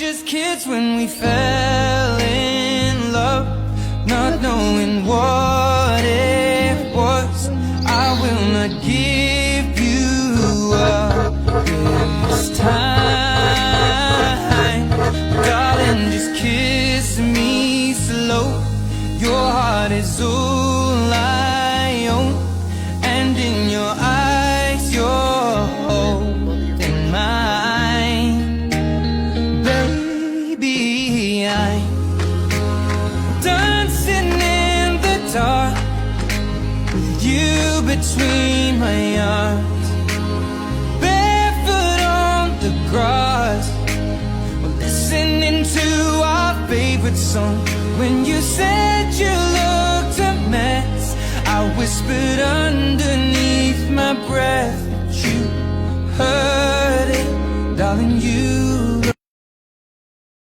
just kids when we fell in love, not knowing what it was. I will not give you up this time, darling, just kiss me slow. Your heart is all I own, and in your eyes you're holding mine. Baby, I'm dancing in the dark with you between my arms, barefoot on the grass, we're listening to our favorite song. When you said you looked a mess, I whispered underneath my breath that you heard it, darling, you